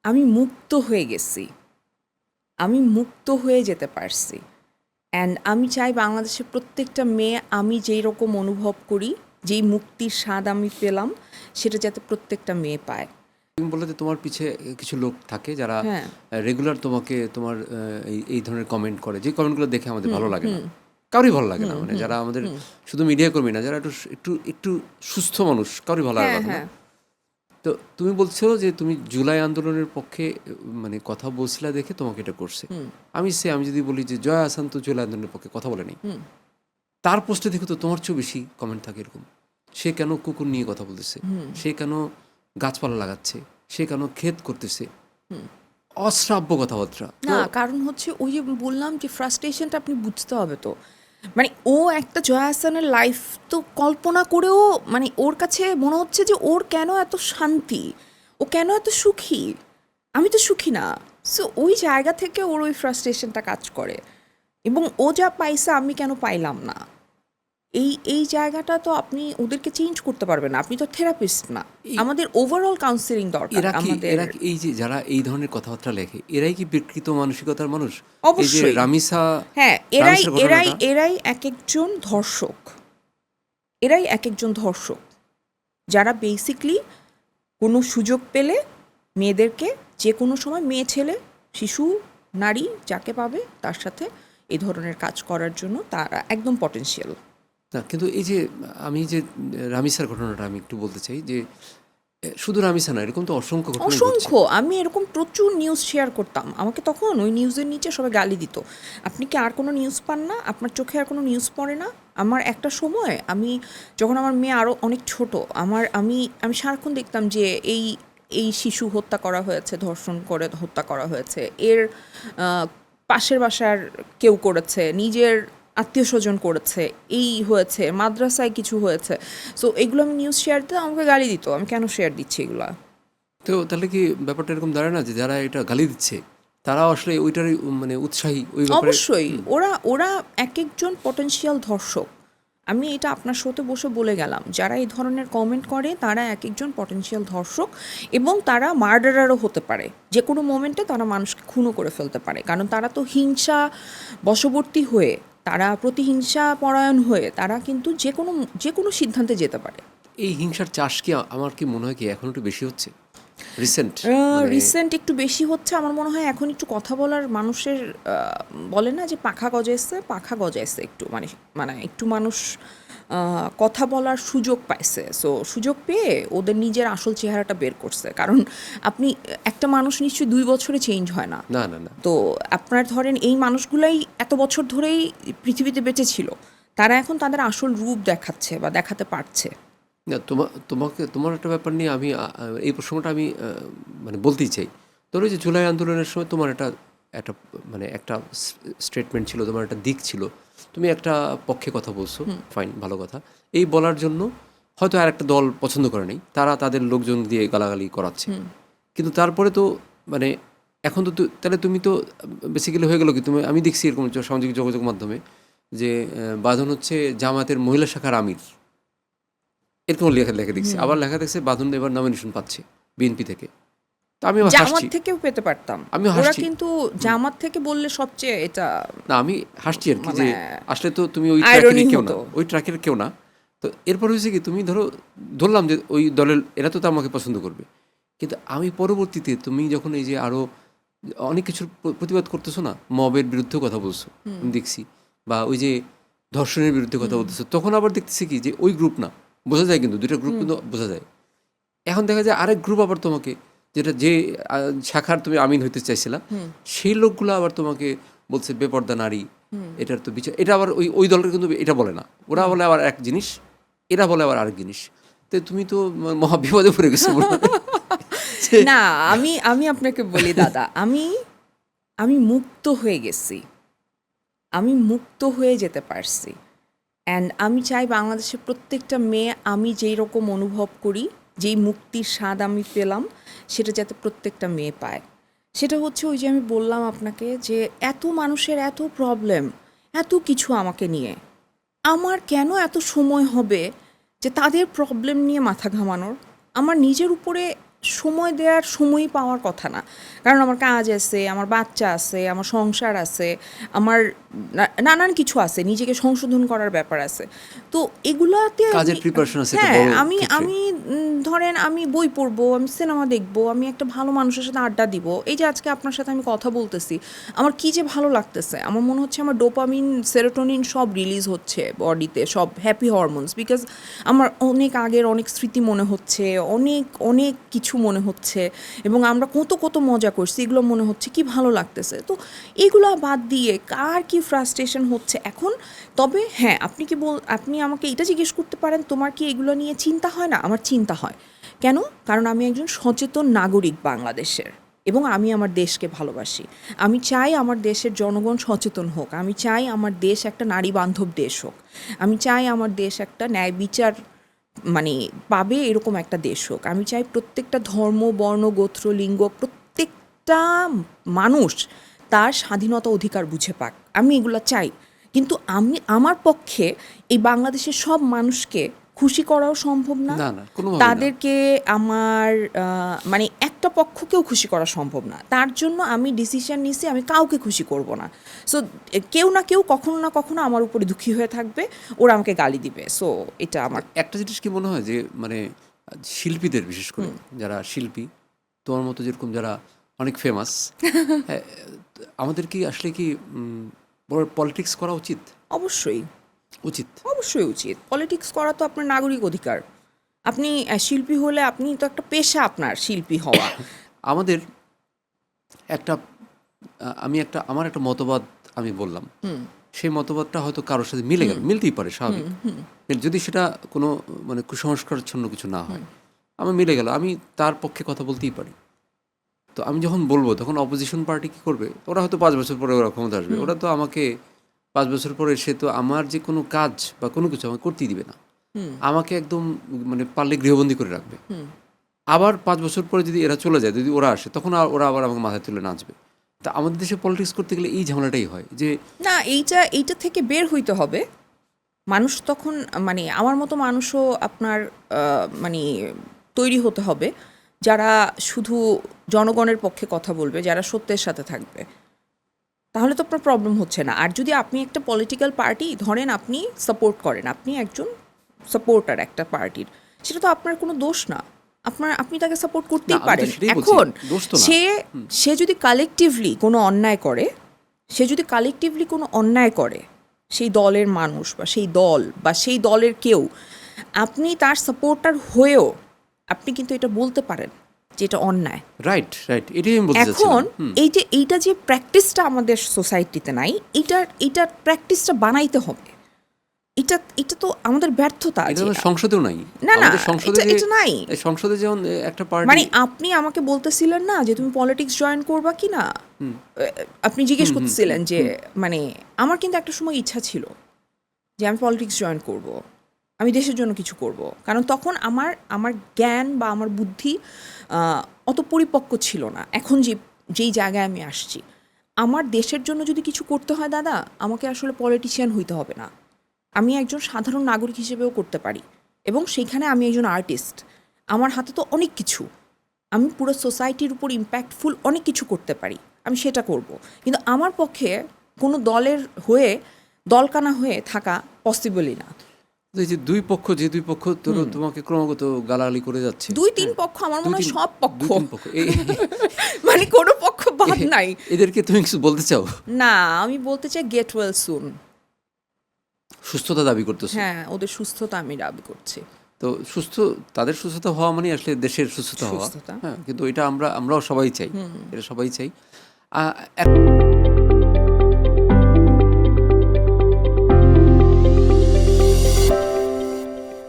আমি মুক্ত হয়ে গেছি, আমি মুক্ত হয়ে যেতে পারছি। অ্যান্ড আমি চাই বাংলাদেশের প্রত্যেকটা মেয়ে আমি যেই রকম অনুভব করি, যেই মুক্তির স্বাদ আমি পেলাম, সেটা যাতে প্রত্যেকটা মেয়ে পায়। তুমি বললে যে তোমার পিছে কিছু লোক থাকে যারা হ্যাঁ। রেগুলার তোমাকে তোমার এই ধরনের কমেন্ট করে, যে কমেন্টগুলো দেখে আমাদের ভালো লাগে না, কারোই ভালো লাগে না, মানে যারা আমাদের শুধু মিডিয়া কর্মী না, যারা একটু একটু একটু সুস্থ মানুষ, কারোই ভালো লাগার হ্যাঁ, কথা না। হ্যাঁ। তো তুমি বলছো যে তুমি জুলাই আন্দোলনের পক্ষে মানে কথা বলছিলা দেখে তোমাকে এটা করছে। আমি যদি বলি যে জয়া আহসান তো জুলাই আন্দোলনের পক্ষে কথা বলেনি, তার পোস্টে দেখো তো তোমার চেয়েও বেশি কমেন্ট থাকে এরকম। সে কেন কুকুর নিয়ে কথা বলতেছে, সে কেন গাছপালা লাগাচ্ছে, সে কেন ক্ষেত করতেছে, অশ্রাব্য কথাবার্তা। না, কারণ হচ্ছে ওই যে বললাম যে ফ্রাস্ট্রেশনটা আপনি বুঝতে হবে তো। মানে ও একটা জয়া আহসানের লাইফ তো কল্পনা করেও মানে ওর কাছে মনে হচ্ছে যে ওর কেন এত শান্তি, ও কেন এত সুখী, আমি তো সুখী না। সো ওই জায়গা থেকে ওর ওই ফ্রাস্ট্রেশনটা কাজ করে, এবং ও যা পাইছে আমি কেন পাইলাম না, এই জায়গাটা তো আপনি ওদেরকে চেঞ্জ করতে পারবেন না, আপনি তো থেরাপিস্ট না। আমাদের ওভারঅল কাউন্সিলিং দরকার আমাদের। এরা কি এই যে যারা এই ধরনের কথাবার্তা লেখে, এরাই কি বিকৃত মানসিকতার মানুষ? এই যে অবশ্যই। রামিসা, হ্যাঁ, এরাই রামিসার এরাই ঘটনাটা, এরাই এক একজন ধর্ষক, এরাই এক একজন ধর্ষক, যারা বেসিকলি কোনো সুযোগ পেলে মেয়েদেরকে যে কোনো সময়, মেয়ে ছেলে শিশু নারী যাকে পাবে তার সাথে এই ধরনের কাজ করার জন্য তারা একদম পটেনশিয়াল। না কিন্তু এই যে আমি যে রামিসার ঘটনাটা আমি একটু বলতে চাই যে শুধু রামিসা না, এরকম তো অসংখ্য ঘটনাই ঘটছে। অসংখ্য, আমি এরকম প্রচুর নিউজ শেয়ার করতাম, আমাকে তখন ওই নিউজের নিচে সবাই গালি দিত, আপনি কি আর কোনো নিউজ পান না, আপনার চোখে আর কোনো নিউজ পড়ে না। আমার একটা সময়, আমি যখন আমার মেয়ে আরও অনেক ছোট, আমি আমি সারাক্ষণ দেখতাম যে এই এই শিশু হত্যা করা হয়েছে, ধর্ষণ করে হত্যা করা হয়েছে, এর পাশের বাসার কেউ করেছে, নিজের আত্মীয় স্বজন করেছে, এই হয়েছে, মাদ্রাসায় কিছু হয়েছে। সো এগুলো আমি নিউজ শেয়ার দিতে আমাকে গালি দিত, আমি কেন শেয়ার দিচ্ছি এগুলা। তো তাহলে কি ব্যাপারটা এরকম দাঁড়ায় না যে যারা এটা গালি দিচ্ছে তারা আসলে ওইটারই মানে উৎসাহী ওই ব্যাপারে? অবশ্যই, ওরা ওরা এক একজন পটেনশিয়াল ধর্ষক। আমি এটা আপনার শোতে বসে বলে গেলাম, যারা এই ধরনের কমেন্ট করে তারা এক একজন পটেনশিয়াল ধর্ষক, এবং তারা মার্ডারারও হতে পারে, যে কোনো মোমেন্টে তারা মানুষকে খুনও করে ফেলতে পারে, কারণ তারা তো হিংসা বশবর্তী হয়ে, তারা প্রতিহিংসা পরায়ণ হয়ে তারা কিন্তু যে কোনো সিদ্ধান্তে যেতে পারে। এই হিংসার চাষ কি আমার কি মনে হয় কি এখন একটু বেশি হচ্ছে রিসেন্ট, মানে রিসেন্ট একটু বেশি হচ্ছে আমার মনে হয়। এখন একটু কথা বলার মানুষের বলে না যে পাখা গজাইছে একটু, মানে মানে একটু মানুষ কথা বলার সুযোগ পাইছে। সো সুযোগ পেয়ে ওদের নিজের আসল চেহারাটা বের করছে, কারণ আপনি একটা মানুষ নিশ্চয়ই 2 বছরে চেঞ্জ হয় না। না না না তো আপনার ধরেন এই মানুষগুলাই এত বছর ধরেই পৃথিবীতে বেঁচে ছিল, তারা এখন তাদের আসল রূপ দেখাচ্ছে বা দেখাতে পারছে। না তোমার একটা ব্যাপার নিয়ে আমি এই প্রসঙ্গটা আমি মানে বলতেই চাই। ধরো যে জুলাই আন্দোলনের সময় তোমার একটা একটা মানে একটা স্টেটমেন্ট ছিল, তোমার একটা দিক ছিল, তুমি একটা পক্ষে কথা বলছো, ফাইন, ভালো কথা। এই বলার জন্য হয়তো আর একটা দল পছন্দ করে নেই, তারা তাদের লোকজন দিয়ে গালাগালি করাচ্ছে, কিন্তু তারপরে তো মানে এখন তো তাহলে তুমি তো বেসিক্যালি হয়ে গেলো কি, তুমি আমি দেখছি এরকম সামাজিক যোগাযোগ মাধ্যমে যে বাঁধন হচ্ছে জামাতের মহিলা শাখার আমির, এরকম লেখা লেখা দেখছি। আবার লেখা দেখছে বাঁধন এবার নমিনেশন পাচ্ছে বিএনপি থেকে। তো আমি আবার জামাত হাসছি, থেকেও পেতে পারতাম, আমিও ওরা হাসছি। কিন্তু জামাত থেকে বললে সবচেয়ে এটা না আমি হাসছি আর কি, মানে যে আসলে তো তুমি ওই আইরনি ট্র্যাকের কেউ না, হতো। ওই ট্র্যাকের কেউ না। তো এরপর হয়েছে কি, তুমি ধরলাম যে ওই দলের এরা তো আমাকে পছন্দ করবে, কিন্তু আমি পরবর্তীতে তুমি যখন এই যে আরও অনেক কিছুর প্রতিবাদ করতেছো না, মবের বিরুদ্ধেও কথা বলছো আমি দেখছি, বা ওই যে ধর্ষণের বিরুদ্ধে কথা বলতেছো, তখন আবার দেখতেছি কি যে ওই গ্রুপ না, বোঝা যায় কিন্তু দুইটা গ্রুপ কিন্তু বোঝা যায়। এখন দেখা যায় আরেক গ্রুপ আবার তোমাকে, যেটা যে শাখার তুমি আমিন হইতে চাইছিলা, সেই লোকগুলো আবার তোমাকে বলছে বেপর্দা নারী, এটার তো বিচার, এটা আবার ওই ওই দলের কিন্তু এটা বলে না, ওরা বলে আবার এক জিনিস, এরা বলে আবার আরেক জিনিস। তো তুমি তো মহা বিপদে পড়ে গেছো মনে হয়। না, আমি আমি আপনাকে বলি দাদা, আমি আমি মুক্ত হয়ে গেছি, আমি মুক্ত হয়ে যেতে পারছি। অ্যান্ড আমি চাই বাংলাদেশের প্রত্যেকটা মেয়ে আমি যেই রকম অনুভব করি, যেই মুক্তির স্বাদ আমি পেলাম, সেটা যাতে প্রত্যেকটা মেয়ে পায়। সেটা হচ্ছে ওই যে আমি বললাম আপনাকে যে এত মানুষের এত প্রবলেম, এত কিছু আমাকে নিয়ে, আমার কেন এত সময় হবে যে তাদের প্রবলেম নিয়ে মাথা ঘামানোর? আমার নিজের উপরে সময় দেওয়ার সময়ই পাওয়ার কথা না, কারণ আমার কাজ আছে, আমার বাচ্চা আছে, আমার সংসার আছে, আমার নানান কিছু আছে, নিজেকে সংশোধন করার ব্যাপার আছে। তো এগুলাতে কাজের প্রিপারেশন আছে একটা হ্যাঁ বড় আমি ক্ষেত্রে। আমি ধরেন আমি বই পড়বো, আমি সিনেমা দেখবো, আমি একটা ভালো মানুষের সাথে আড্ডা দিব, এই যে আজকে আপনার সাথে আমি কথা বলতেছি, আমার কি যে ভালো লাগতেছে, আমার মনে হচ্ছে আমার ডোপামিন, সেরোটোনিন সব রিলিজ হচ্ছে বডিতে, সব হ্যাপি হরমোনস, বিকজ আমার অনেক আগের অনেক স্মৃতি মনে হচ্ছে, অনেক অনেক কিছু মনে হচ্ছে, এবং আমরা কত কত মজা করছি, এগুলো মনে হচ্ছে, কি ভালো লাগতেছে। তো এগুলো বাদ দিয়ে কার কি ফ্রাস্ট্রেশন হচ্ছে এখন। তবে হ্যাঁ, আপনি আমাকে এটা জিজ্ঞেস করতে পারেন, তোমার কি এগুলো নিয়ে চিন্তা হয় না? আমার চিন্তা হয়। কেন? কারণ আমি একজন সচেতন নাগরিক বাংলাদেশের, এবং আমি আমার দেশকে ভালোবাসি। আমি চাই আমার দেশের জনগণ সচেতন হোক, আমি চাই আমার দেশ একটা নারী বান্ধব দেশ হোক, আমি চাই আমার দেশ একটা ন্যায় বিচার মানে পাবে এরকম একটা দেশ হোক, আমি চাই প্রত্যেকটা ধর্ম, বর্ণ, গোত্র, লিঙ্গ, প্রত্যেকটা মানুষ তার স্বাধীনতা অধিকার বুঝে পাক, আমি এগুলো চাই। কিন্তু আমার পক্ষে এই বাংলাদেশের সব মানুষকে খুশি করাও সম্ভব না, না না কোনোভাবে না। তাদেরকে আমার মানে একটা পক্ষকেও খুশি করা সম্ভব না। তার জন্য আমি ডিসিশন নিছি আমি কাউকে খুশি করব না। সো কেউ না কেউ কখনো না কখনো আমার উপরে দুঃখী হয়ে থাকবে, ওরা আমাকে গালি দিবে। সো এটা আমার একটা জিনিস কি মনে হয় যে মানে শিল্পীদের, বিশেষ করে যারা শিল্পী তোমার মতো যেরকম যারা অনেক ফেমাস, আমাদের কি আসলে কি পলিটিক্স করা উচিত? অবশ্যই উচিত। অবশ্যই উচিত। পলিটিক্স করা তো আপনার নাগরিক অধিকার। আপনি শিল্পী হলে আপনি তো একটা পেশা আপনার শিল্পী হওয়া। আমাদের একটা আমার একটা মতবাদ আমি বললাম, সেই মতবাদটা হয়তো কারোর সাথে মিলে গেল, মিলতেই পারে, স্বাভাবিক, যদি সেটা কোনো মানে কুসংস্কারচ্ছন্ন কিছু না হয়, আমার মিলে গেল, আমি তার পক্ষে কথা বলতেই পারি। তো আমি যখন বলবো তখন অপোজিশন পার্টি কী করবে? ওরা হয়তো 5 বছর পরে ওরা ক্ষমতা আসবে, ওরা তো আমাকে 5 বছর পরে সে তো আমার যে কোনো কাজ বা কোনো কিছু আমাকে করতেই দিবে না, আমাকে একদম মানে পারলে গৃহবন্দী করে রাখবে। আবার 5 বছর পরে যদি এরা চলে যায়, যদি ওরা আসে, তখন ওরা আবার আমাকে মাথায় তুলে নাচবে। তা আমাদের দেশে পলিটিক্স করতে গেলে এই ঝামেলাটাই হয় যে না, এইটা থেকে বের হইতে হবে। মানুষ তখন মানে আমার মতো মানুষও আপনার মানে তৈরি হতে হবে, যারা শুধু জনগণের পক্ষে কথা বলবে, যারা সত্যের সাথে থাকবে। তাহলে তো আপনার প্রবলেম হচ্ছে না। আর যদি আপনি একটা পলিটিক্যাল পার্টি ধরেন আপনি সাপোর্ট করেন, আপনি একজন সাপোর্টার একটা পার্টির, সেটা তো আপনার কোনো দোষ না। আপনি তাকে সাপোর্ট করতেই না, আমি তো পারেন। সেটাই বলছি, এখন দোষ তো না। সে যদি কালেকটিভলি কোনো অন্যায় করে, সেই দলের মানুষ বা সেই দল বা সেই দলের কেউ, আপনি তার সাপোর্টার হয়েও আপনি কিন্তু এটা বলতে পারেন যে এটা অন্যায়। রাইট, এটাই আমি বলতে এখন চাচ্ছিলাম। এইটা যে প্র্যাকটিসটা আমাদের সোসাইটিতে নাই, এইটার প্র্যাকটিসটা বানাইতে হবে। এটা তো আমাদের ব্যর্থতা। এটা তো সংসদেও নাই। না, আমাদের সংসদে এটা নাই। সংসদে যেমন একটা মানে পার্টি, আপনি আমাকে বলতেছিলেন না যে তুমি পলিটিক্স জয়েন করবা কি না, আপনি জিজ্ঞেস করতেছিলেন যে মানে আমার কিন্তু একটা সময় ইচ্ছা ছিল যে আমি পলিটিক্স জয়েন করব, আমি দেশের জন্য কিছু করব। কারণ তখন আমার জ্ঞান বা আমার বুদ্ধি অত পরিপক্ক ছিল না। এখন যেই জায়গায় আমি আসছি, আমার দেশের জন্য যদি কিছু করতে হয় দাদা, আমাকে আসলে পলিটিশিয়ান হইতে হবে না, আমি একজন সাধারণ নাগরিক হিসেবেও করতে পারি। এবং সেইখানে আমি একজন আর্টিস্ট, আমার হাতে তো অনেক কিছু, আমি পুরো সোসাইটির উপর ইম্প্যাক্টফুল অনেক কিছু করতে পারি, আমি সেটা করব। কিন্তু আমার পক্ষে কোনো দলের হয়ে দলকানা হয়ে থাকা পসিবলই না। এই যে দুই পক্ষ তোমাকে ক্রমাগত গালাগালি করে যাচ্ছে, 2-3 পক্ষ, আমার মনে হয় সব পক্ষ, 2-3 পক্ষ, মানে কোনো পক্ষ বাদ নাই। এদেরকে তুমি কিছু বলতে চাও? না, আমি বলতে চাই গেট ওয়েল সুন। সুস্থতা দাবি করতেছো? হ্যাঁ, ওদের সুস্থতা আমি দাবি করছি। তো তাদের সুস্থতা হওয়া মানে আসলে দেশের সুস্থতা হওয়া। হ্যাঁ, কিন্তু এটা আমরাও সবাই চাই, এটা সবাই চাই।